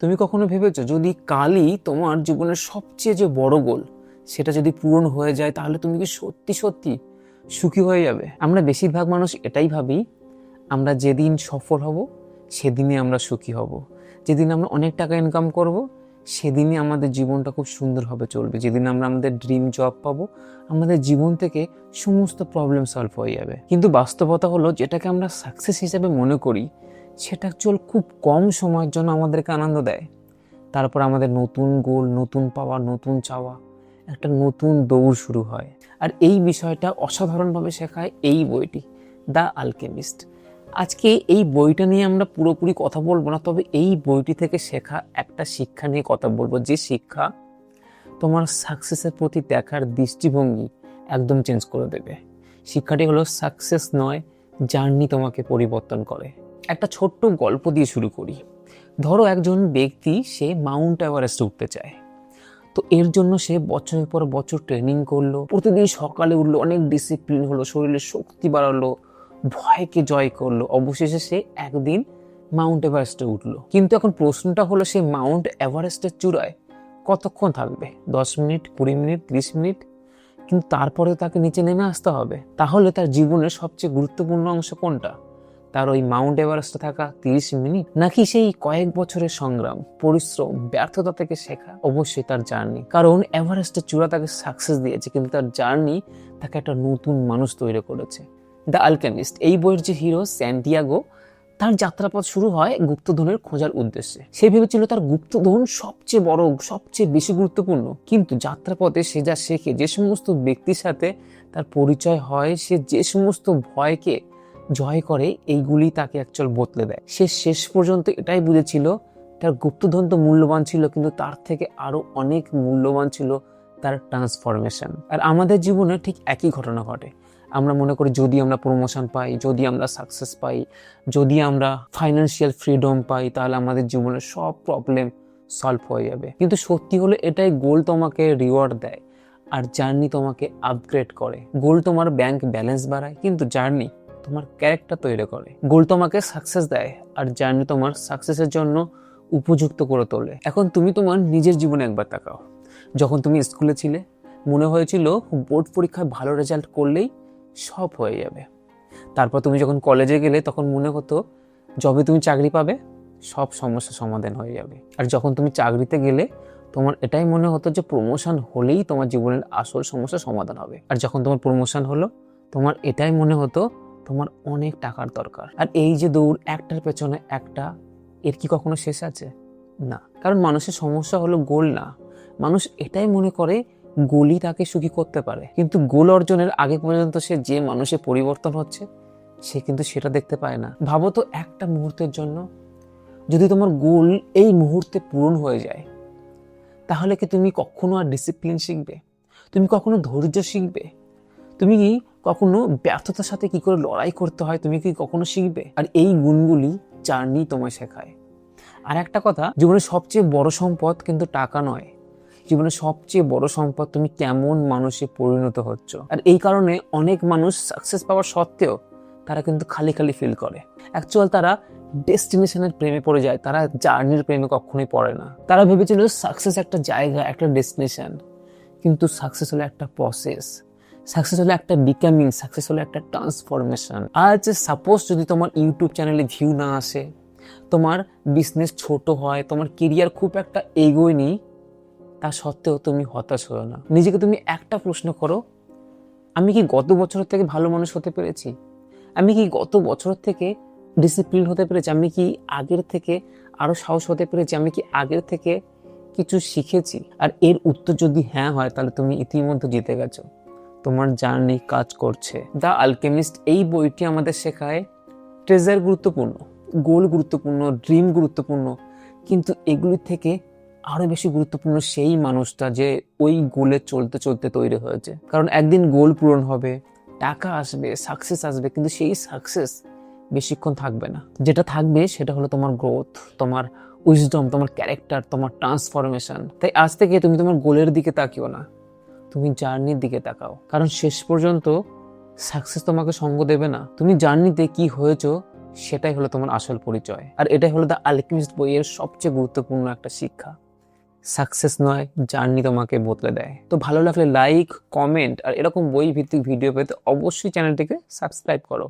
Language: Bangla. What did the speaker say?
তুমি কখনো ভেবেছো যদি কালই তোমার জীবনের সবচেয়ে যে বড় গোল সেটা যদি পূরণ হয়ে যায় তাহলে তুমি কি সত্যি সত্যি সুখী হয়ে যাবে? আমরা বেশিরভাগ মানুষ এটাই ভাবি, আমরা যেদিন সফল হব সেদিনই আমরা সুখী হব, যেদিন আমরা অনেক টাকা ইনকাম করব সেদিনই আমাদের জীবনটা খুব সুন্দরভাবে চলবে, যেদিন আমরা আমাদের ড্রিম জব পাবো আমাদের জীবন থেকে সমস্ত প্রবলেম সলভ হয়ে যাবে। কিন্তু বাস্তবতা হলো যেটাকে আমরা সাকসেস হিসেবে মনে করি সেটা অ্যাকচুয়াল খুব কম সময়ের জন্য আমাদেরকে আনন্দ দেয়। তারপর আমাদের নতুন গোল, নতুন পাওয়া, নতুন চাওয়া, একটা নতুন দৌড় শুরু হয়। আর এই বিষয়টা অসাধারণভাবে শেখায় এই বইটি, দ্য আলকেমিস্ট। আজকে এই বইটা নিয়ে আমরা পুরোপুরি কথা বলবো না, তবে এই বইটি থেকে শেখা একটা শিক্ষা নিয়ে কথা বলবো, যে শিক্ষা তোমার সাকসেসের প্রতি দেখার দৃষ্টিভঙ্গি একদম চেঞ্জ করে দেবে। শিক্ষাটি হলো সাকসেস নয়, জার্নি তোমাকে পরিবর্তন করে। একটা ছোট্ট গল্প দিয়ে শুরু করি। ধরো একজন ব্যক্তি সে মাউন্ট এভারেস্টে উঠতে চায়। তো এর জন্য সে বছরের পর বছর ট্রেনিং করলো, প্রতিদিন সকালে উঠলো, অনেক ডিসিপ্লিন হলো, শরীরের শক্তি বাড়ালো, ভয়কে জয় করলো, অবশেষে সে একদিন মাউন্ট এভারেস্টে উঠলো। কিন্তু এখন প্রশ্নটা হলো, সে মাউন্ট এভারেস্টের চূড়ায় কতক্ষণ থাকবে? 10 মিনিট, 20 মিনিট, 30 মিনিট? কিন্তু তারপরে তাকে নিচে নেমে আসতে হবে। তাহলে তার জীবনের সবচেয়ে গুরুত্বপূর্ণ অংশ কোনটা? তার ওই মাউন্ট এভারেস্টে থাকা 30 মিনিট, নাকি সেই কয়েক বছরের সংগ্রাম, পরিশ্রম, ব্যর্থতা থেকে শেখা? অবশ্যই তার জার্নি। কারণ এভারেস্টের চূড়া তাকে সাকসেস দিয়েছে, কিন্তু তার জার্নি তাকে একটা নতুন মানুষ তৈরি করেছে। দ্য আলকেমিস্ট এই বইয়ের যে হিরো স্যান্টিয়াগো, তার যাত্রাপথ শুরু হয় গুপ্তধনের খোঁজার উদ্দেশ্যে। সে ভেবেছিল তার গুপ্তধন সবচেয়ে বড়, সবচেয়ে বেশি গুরুত্বপূর্ণ। কিন্তু যাত্রাপথে সে যা শেখে, যে সমস্ত ব্যক্তির সাথে তার পরিচয় হয়, সে যে সমস্ত ভয়কে জয় করে, এইগুলি তাকে অ্যাকচুয়াল বদলে দেয়। সে শেষ পর্যন্ত এটাই বুঝেছিল, তার গুপ্তধন তো মূল্যবান ছিল, কিন্তু তার থেকে আরো অনেক মূল্যবান ছিল তার ট্রান্সফরমেশন। আর আমাদের জীবনে ঠিক একই ঘটনা ঘটে। আমরা মনে করি যদি আমরা প্রমোশন পাই, যদি আমরা সাকসেস পাই, যদি আমরা ফাইন্যান্সিয়াল ফ্রিডম পাই, তাহলে আমাদের জীবনের সব প্রবলেম সলভ হয়ে যাবে। কিন্তু সত্যি হলো এটাই, গোল তোমাকে রিওয়ার্ড দেয় আর জার্নি তোমাকে আপগ্রেড করে। গোল তোমার ব্যাংক ব্যালেন্স বাড়ায়, কিন্তু জার্নি তোমার ক্যারেক্টার তৈরি করে। গোল তোমাকে সাকসেস দেয় আর জার্নি তোমার সাকসেসের জন্য উপযুক্ত করে তোলে। এখন তুমি তোমার নিজের জীবনে একবার তাকাও। যখন তুমি স্কুলে ছিলে মনে হয়েছিল বোর্ড পরীক্ষায় ভালো রেজাল্ট করলেই সব হয়ে যাবে। তারপর তুমি যখন কলেজে গেলে তখন মনে হতো যবে তুমি চাকরি পাবে সব সমস্যা সমাধান হয়ে যাবে। আর যখন তুমি চাকরিতে গেলে তোমার এটাই মনে হতো যে প্রমোশন হলেই তোমার জীবনের আসল সমস্যা সমাধান হবে। আর যখন তোমার প্রমোশন হলো তোমার এটাই মনে হতো তোমার অনেক টাকার দরকার। আর এই যে দৌড়, একটার পেছনে একটা, এর কি কখনো শেষ আছে? না। কারণ মানুষের সমস্যা হলো গোল না। মানুষ এটাই মনে করে গোলই তাকে সুখী করতে পারে, কিন্তু গোল অর্জনের আগে পর্যন্ত সে যে মানুষের পরিবর্তন হচ্ছে সে কিন্তু সেটা দেখতে পায় না। ভাবো তো একটা মুহূর্তের জন্য, যদি তোমার গোল এই মুহূর্তে পূরণ হয়ে যায় তাহলে কি তুমি কখনো আর ডিসিপ্লিন শিখবে? তুমি কখনো ধৈর্য শিখবে? তুমি কি কখনো ব্যর্থতার সাথে কি করে লড়াই করতে হয় তুমি কি কখনো শিখবে? আর এই গুণগুলি জার্নি তোমায় শেখায়। আর একটা কথা, জীবনের সবচেয়ে বড় সম্পদ কিন্তু টাকা নয়, জীবনের সবচেয়ে বড় সম্পদ তুমি কেমন মানুষে পরিণত হচ্ছ। আর এই কারণে অনেক মানুষ সাকসেস পাওয়ার সত্ত্বেও তারা কিন্তু খালি খালি ফিল করে। অ্যাকচুয়াল তারা ডেস্টিনেশনের প্রেমে পড়ে যায়, তারা জার্নির প্রেমে কখনোই পড়ে না। তারা ভেবেছিল সাকসেস একটা জায়গা, একটা ডেস্টিনেশন, কিন্তু সাকসেস হলো একটা প্রসেস, সাকসেস হলো একটা বিকামিং, সাকসেস হলো একটা ট্রান্সফরমেশন। আজ সাপোজ যদি তোমার ইউটিউব চ্যানেলে ভিউ না আসে, তোমার বিজনেস ছোট হয়, তোমার কেরিয়ার খুব একটা এগোয়নি, তা সত্ত্বেও তুমি হতাশ হও না। নিজেকে তুমি একটা প্রশ্ন করো, আমি কি গত বছর থেকে ভালো মানুষ হতে পেরেছি? আমি কি গত বছর থেকে ডিসিপ্লিন হতে পেরেছি? আমি কি আগের থেকে আরো সাহস হতে পেরেছি? আমি কি আগের থেকে কিছু শিখেছি? আর এর উত্তর যদি হ্যাঁ হয় তাহলে তুমি ইতিমধ্যে জিতে গেছো, তোমার জার্নি কাজ করছে। দ্য আলকেমিস্ট এই বইটি আমাদের শেখায় ট্রেজার গুরুত্বপূর্ণ, গোল গুরুত্বপূর্ণ, ড্রিম গুরুত্বপূর্ণ, কিন্তু এগুলি থেকে আরো বেশি গুরুত্বপূর্ণ সেই মানুষটা যে ওই গোলে চলতে চলতে তৈরি হয়েছে। কারণ একদিন গোল পূরণ হবে, টাকা আসবে, সাকসেস আসবে, কিন্তু সেই সাকসেস বেশিক্ষণ থাকবে না। যেটা থাকবে সেটা হলো তোমার গ্রোথ, তোমার উইজডম, তোমার ক্যারেক্টার, তোমার ট্রান্সফরমেশন। তাই আজ থেকে তুমি তোমার গোলের দিকে তাকিও না, তুমি জার্নির দিকে তাকাও। কারণ শেষ পর্যন্ত সাকসেস তোমাকে সঙ্গ দেবে না, তুমি জার্নিতে কি হয়েছো সেটাই হলো তোমার আসল পরিচয়। আর এটাই হলো দ্য আলকেমিস্ট বইয়ের সবচেয়ে গুরুত্বপূর্ণ একটা শিক্ষা। সাকসেস নয়, জার্নি তোমাকে বদলে দেয়। তো ভালো লাগলে লাইক, কমেন্ট আর এরকম বই ভিত্তিক ভিডিও পেতে অবশ্যই চ্যানেলটিকে সাবস্ক্রাইব করো।